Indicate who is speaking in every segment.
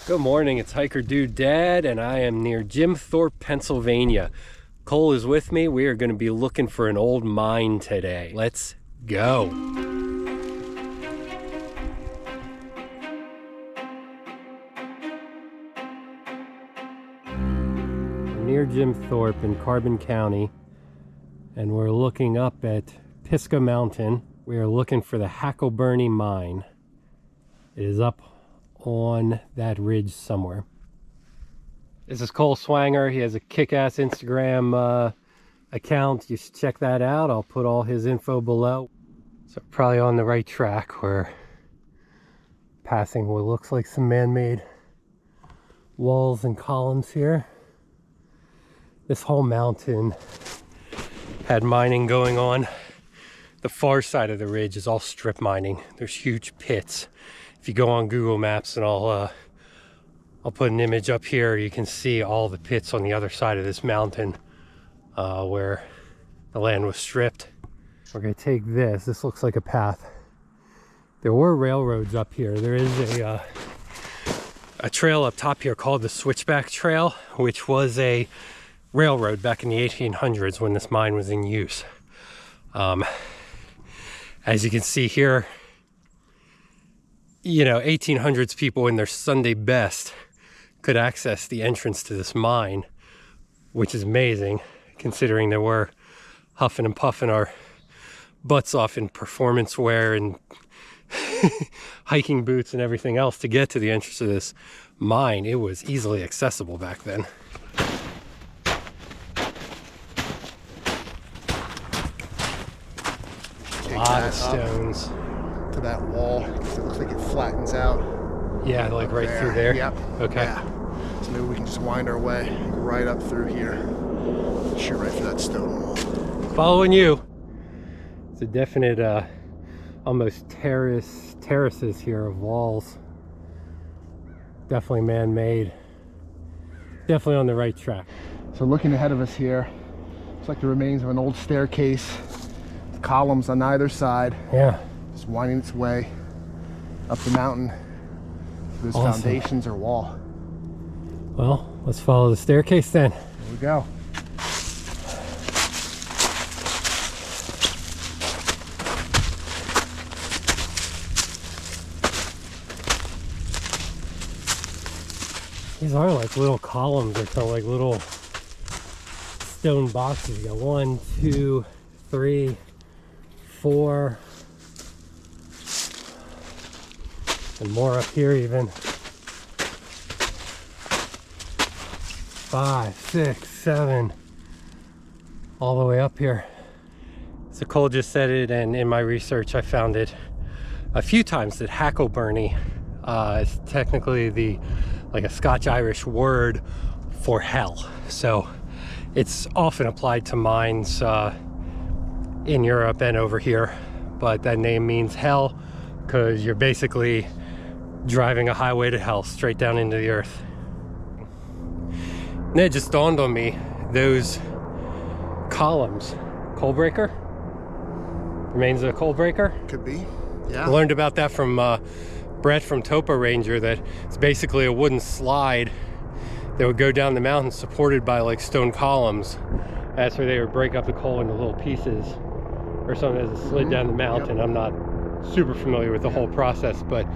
Speaker 1: Good morning, it's Hiker Dude Dad, and I am near Jim Thorpe, Pennsylvania. Cole is with me. We are going to be looking for an old mine today. Let's go. We're near Jim Thorpe in Carbon County, and we're looking up at Pisgah Mountain. We are looking for the Hacklebernie mine. It is up on that ridge somewhere. This is Cole Swanger. He has a kick-ass Instagram account. You should check that out. I'll put all his info below. So probably on the right track. We're passing what looks like some man-made walls and columns here. This whole mountain had mining going on. The far side of the ridge is all strip mining. There's huge pits. If you go on Google Maps, and I'll put an image up here, you can see all the pits on the other side of this mountain where the land was stripped. We're gonna take this. This looks like a path. There were railroads up here. There is a trail up top here called the Switchback Trail, which was a railroad back in the 1800s when this mine was in use. As you can see here, you know, 1800s people in their Sunday best could access the entrance to this mine, which is amazing considering that we're huffing and puffing our butts off in performance wear and hiking boots and everything else to get to the entrance of this mine. It was easily accessible back then.
Speaker 2: Take
Speaker 1: A lot of stones.
Speaker 2: To that wall, because it looks like it flattens out.
Speaker 1: Yeah, like right through there?
Speaker 2: Yep.
Speaker 1: Okay.
Speaker 2: Yeah. So maybe we can just wind our way right up through here. Shoot right through that stone wall.
Speaker 1: Following you. It's a definite, almost terraces here of walls. Definitely man-made. Definitely on the right track.
Speaker 2: So looking ahead of us here, it's like the remains of an old staircase. Columns on either side.
Speaker 1: Yeah.
Speaker 2: Just winding its way up the mountain. Those
Speaker 1: Awesome.
Speaker 2: Foundations or wall.
Speaker 1: Well, let's follow the staircase then.
Speaker 2: Here we go.
Speaker 1: These are like little columns or something, like little stone boxes. You got 1, 2, 3, 4, and more up here even. 5, 6, 7, all the way up here. So Cole just said it, and in my research I found it a few times that Hacklebernie is technically like a Scotch-Irish word for hell. So it's often applied to mines in Europe and over here, but that name means hell because you're basically driving a highway to hell straight down into the earth. And it just dawned on me, those columns, coal breaker, remains of a coal breaker.
Speaker 2: Could be, yeah.
Speaker 1: I learned about that from Brett from Topo Ranger, that it's basically a wooden slide that would go down the mountain supported by like stone columns. That's where they would break up the coal into little pieces or something as it slid down the mountain. Yep. I'm not super familiar with the whole process, but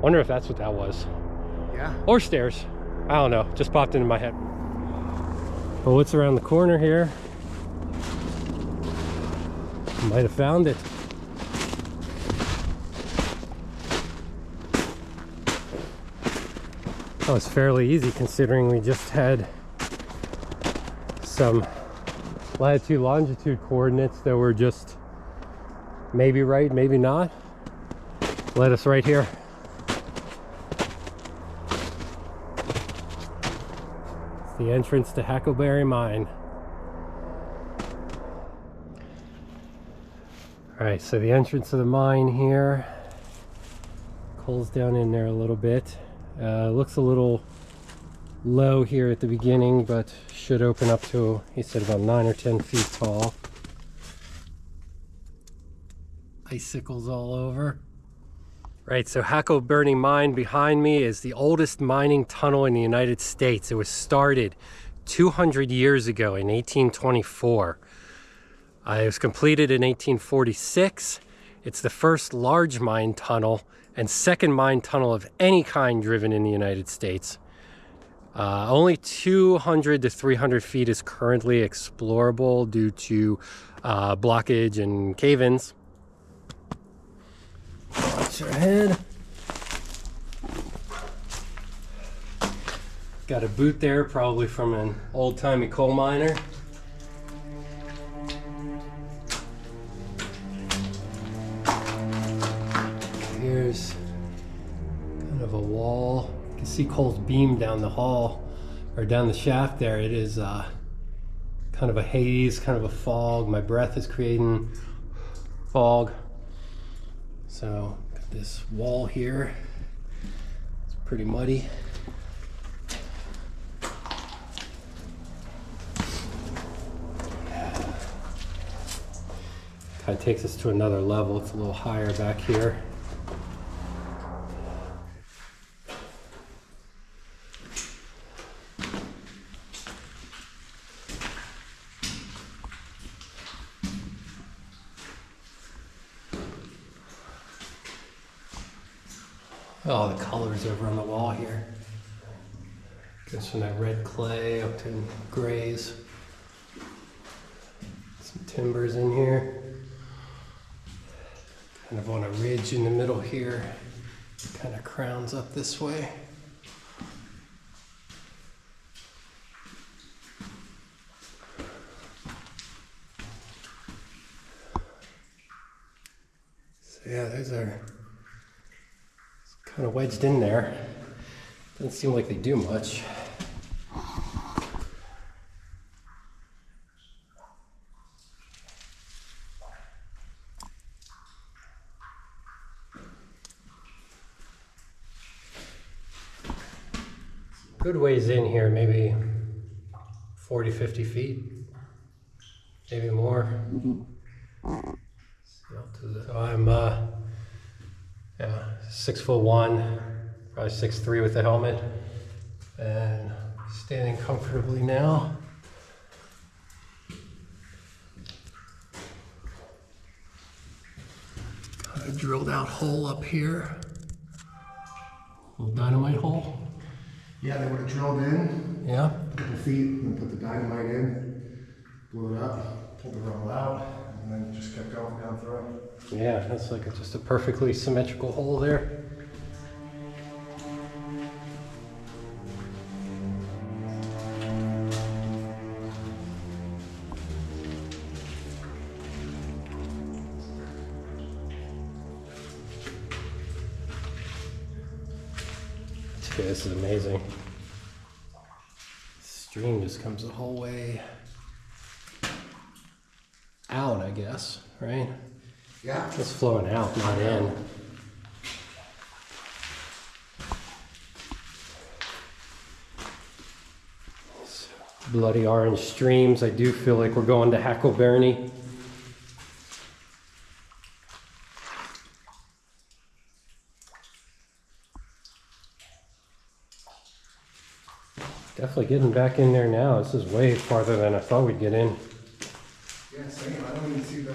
Speaker 1: wonder if that's what that was.
Speaker 2: Yeah. Or
Speaker 1: stairs. I don't know, just popped into my head. Well, what's around the corner here? Might have found it. That was fairly easy considering we just had some latitude longitude coordinates that were just maybe right, maybe not. Led us right here. It's the entrance to Hacklebernie Mine. Alright, so the entrance of the mine here. Cole's down in there a little bit. Looks a little low here at the beginning, but should open up to, he said, about 9 or 10 feet tall. Icicles all over. Right, so Hacklebernie Mine behind me is the oldest mining tunnel in the United States. It was started 200 years ago in 1824. It was completed in 1846. It's the first large mine tunnel and second mine tunnel of any kind driven in the United States. Only 200 to 300 feet is currently explorable due to blockage and cave-ins. Watch your head. Got a boot there, probably from an old-timey coal miner. Here's kind of a wall. You can see Cole's beam down the hall, or down the shaft there. It is kind of a haze, kind of a fog. My breath is creating fog. So, got this wall here. It's pretty muddy. Kind of takes us to another level. It's a little higher back here. Oh, the colors over on the wall here. Goes from that red clay up to grays. Some timbers in here. Kind of on a ridge in the middle here. Kind of crowns up this way. So yeah, those are kind of wedged in there. Doesn't seem like they do much. Good ways in here, maybe 40, 50 feet, maybe more. So I'm 6'1", probably 6'3" with the helmet, and standing comfortably now. Got a drilled out hole up here, little dynamite hole.
Speaker 2: Yeah, they would have drilled in,
Speaker 1: Yeah.
Speaker 2: put the feet, and put the dynamite in, blew it up, pulled the rubble out, and then just kept going down through it.
Speaker 1: Yeah, that's like just a perfectly symmetrical hole there. Okay, this is amazing. Stream just comes the whole way out, I guess, right?
Speaker 2: Yeah.
Speaker 1: It's flowing out, not in. Bloody orange streams. I do feel like we're going to Hacklebernie. Definitely getting back in there now. This is way farther than I thought we'd get in.
Speaker 2: Yeah, same. I don't even see the, I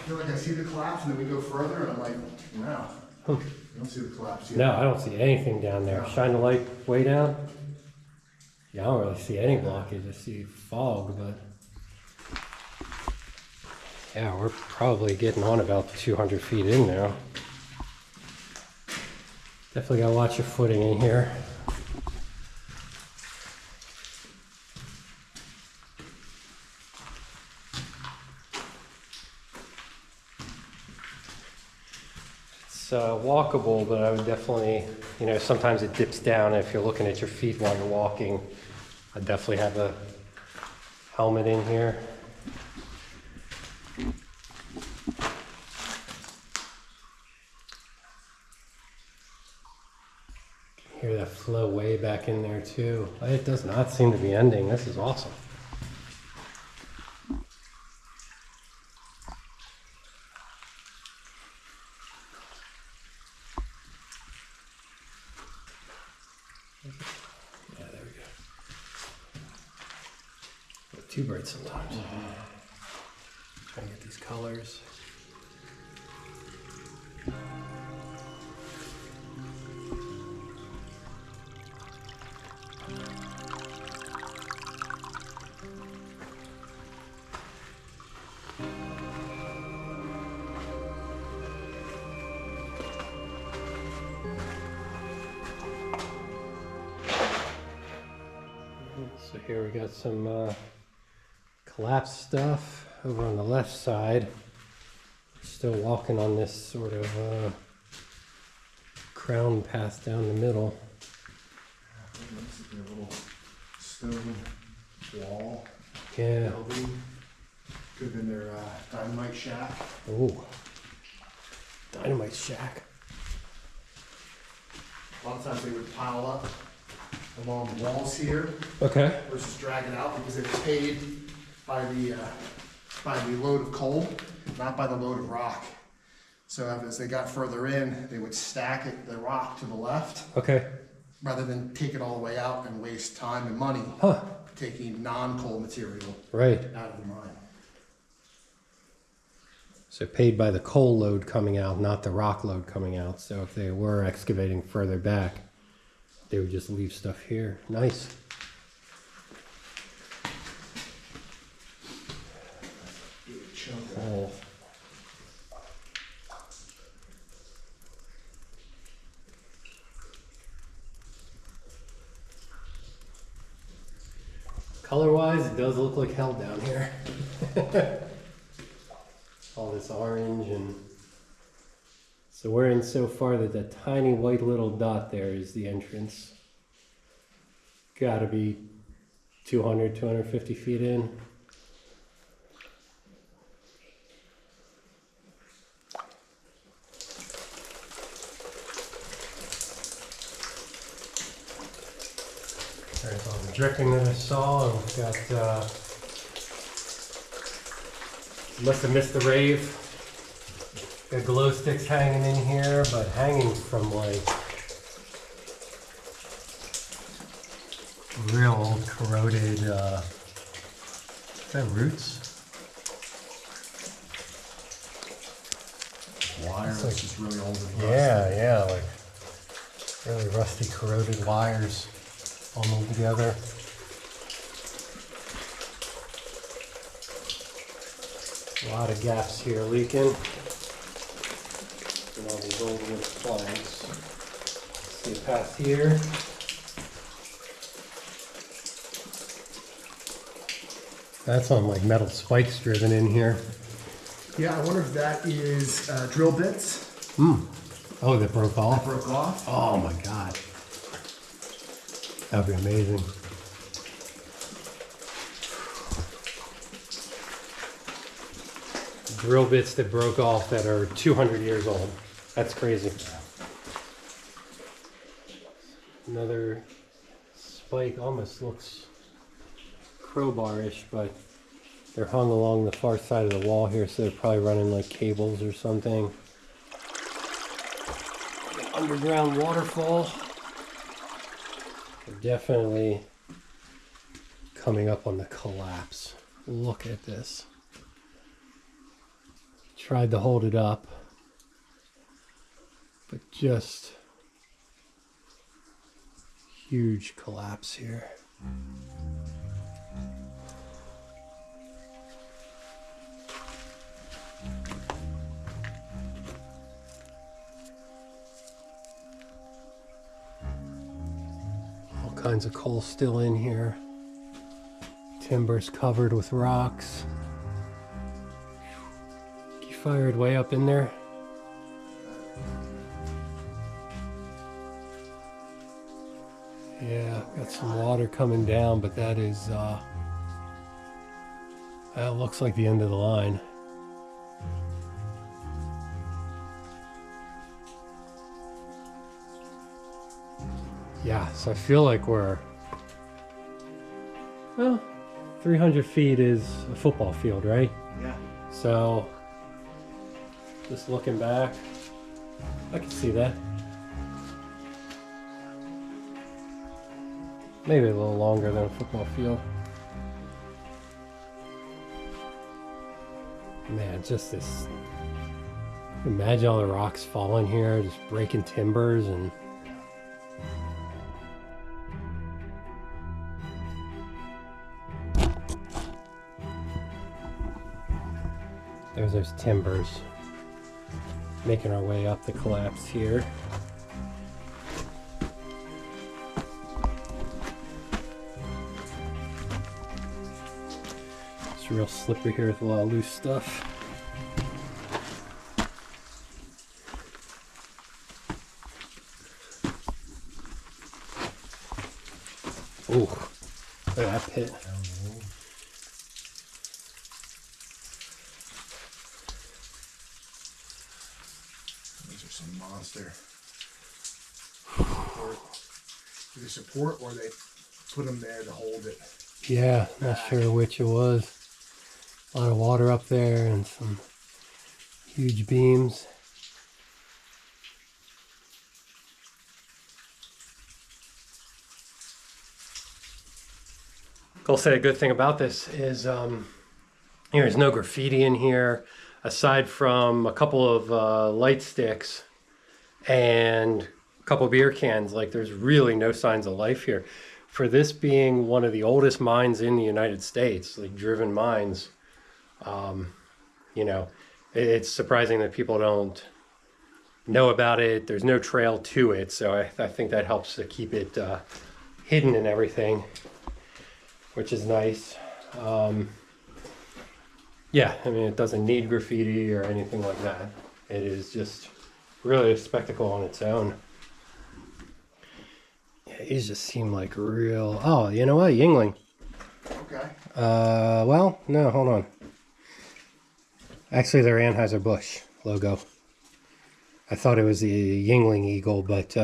Speaker 2: feel like I see the collapse and then we go further and I'm like, wow. You don't see the collapse yet.
Speaker 1: No, I don't see anything down there.
Speaker 2: No.
Speaker 1: Shine the light way down. Yeah, I don't really see any blockage. I see fog, but yeah, we're probably getting on about 200 feet in now. Definitely gotta watch your footing in here. It's walkable, but I would definitely, sometimes it dips down, and if you're looking at your feet while you're walking, I definitely have a helmet in here. Hear that flow way back in there too. It does not seem to be ending. This is awesome. too bright sometimes. Trying to get these colors. So here we got some collapsed stuff over on the left side. Still walking on this sort of crown path down the middle.
Speaker 2: This is a little stone wall
Speaker 1: Yeah.
Speaker 2: building. Could have been their dynamite shack.
Speaker 1: Oh, dynamite shack.
Speaker 2: A lot of times they would pile up along the walls here
Speaker 1: Okay.
Speaker 2: versus drag it out because they were paid by the load of coal, not by the load of rock. So as they got further in, they would stack the rock to the left
Speaker 1: Okay.
Speaker 2: rather than take it all the way out and waste time and money
Speaker 1: Huh.
Speaker 2: taking non-coal material
Speaker 1: Right.
Speaker 2: out of the mine.
Speaker 1: So paid by the coal load coming out, not the rock load coming out. So if they were excavating further back, they would just leave stuff here. Nice. Oh. Color-wise, it does look like hell down here. All this orange and... So we're in so far that that tiny white little dot there is the entrance. Gotta be 200, 250 feet in. There's all the dripping that I saw, and we've got, must have missed the rave. Got glow sticks hanging in here, but hanging from like real old corroded, is that roots?
Speaker 2: Wire,
Speaker 1: It's like-
Speaker 2: it's just really old and rusty.
Speaker 1: Yeah, like really rusty corroded wires all moved together. A lot of gaps here leaking. And all these old wood planks. See a path here. That's on like metal spikes driven in here.
Speaker 2: Yeah, I wonder if that is drill bits
Speaker 1: Oh, that broke
Speaker 2: that
Speaker 1: off?
Speaker 2: broke off.
Speaker 1: Oh my god. That'd be amazing. Drill bits that broke off that are 200 years old. That's crazy. Another spike almost looks crowbar-ish, but they're hung along the far side of the wall here, so they're probably running like cables or something. Underground waterfall. We're definitely coming up on the collapse. Look at this. Tried to hold it up, but just huge collapse here. All kinds of coal still in here. Timbers covered with rocks. You fired way up in there. Yeah, got some water coming down, but that is, that looks like the end of the line. Yeah, so I feel like we're, well, 300 feet is a football field, right?
Speaker 2: Yeah.
Speaker 1: So, just looking back, I can see that. Maybe a little longer than a football field. Yeah, just this. Imagine all the rocks falling here, just breaking timbers and. There's those timbers. Making our way up the collapse here. It's real slippery here with a lot of loose stuff. Ooh, look at that pit.
Speaker 2: These are some monster. Either support or they put them there to hold it.
Speaker 1: Yeah, not sure which it was. A lot of water up there and some huge beams. I'll say a good thing about this is there's no graffiti in here aside from a couple of light sticks and a couple beer cans. Like, there's really no signs of life here. For this being one of the oldest mines in the United States, like driven mines, you know, it's surprising that people don't know about it. There's no trail to it, so I think that helps to keep it hidden and everything, which is nice. Yeah, I mean, it doesn't need graffiti or anything like that. It is just really a spectacle on its own. Yeah, these just seem like real... Oh, you know what? Yingling.
Speaker 2: Okay.
Speaker 1: Well, no, hold on. Actually, they're Anheuser-Busch logo. I thought it was the Yingling eagle, but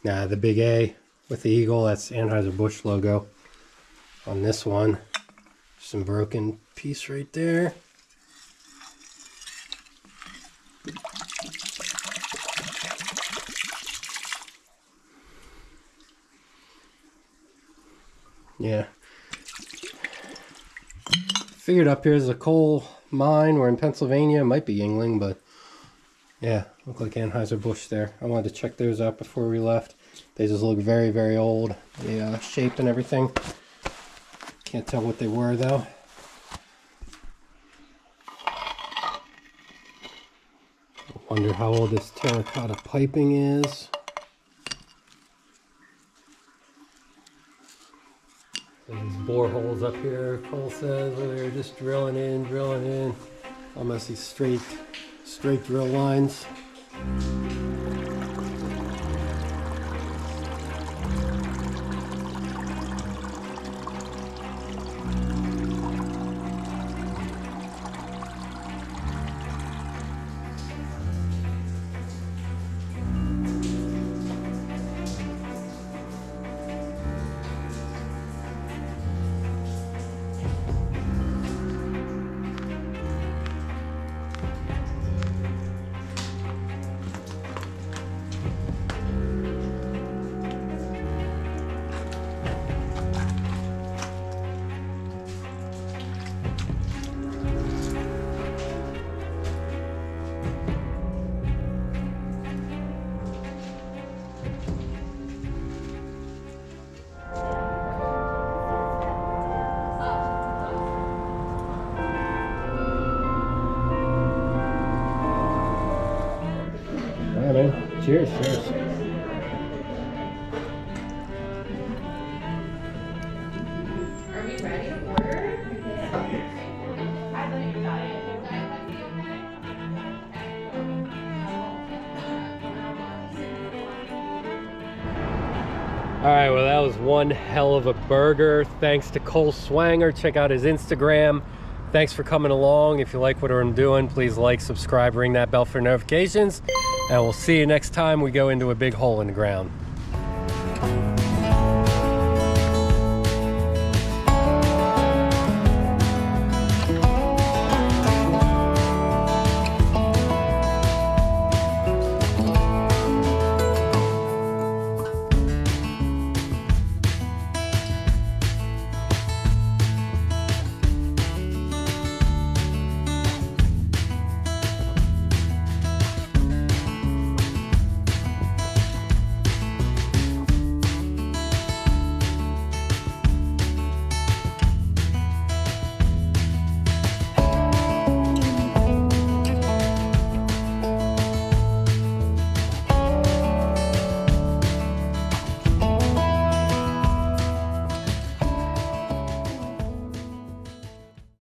Speaker 1: nah, the big A with the eagle, that's Anheuser-Busch logo on this one. Some broken piece right there. Yeah. Figured up here is a coal mine. We're in Pennsylvania. It might be Yingling, but yeah, look like Anheuser-Busch there. I wanted to check those out before we left. They just look very, very old. The shape and everything. Can't tell what they were though. Wonder how old this terracotta piping is. These boreholes up here, Cole says, where they're just drilling in. Almost these straight drill lines. Cheers, cheers.
Speaker 3: Are we ready to order?
Speaker 1: All right, well, that was one hell of a burger. Thanks to Cole Swanger. Check out his Instagram. Thanks for coming along. If you like what I'm doing, please like, subscribe, ring that bell for notifications. And we'll see you next time we go into a big hole in the ground.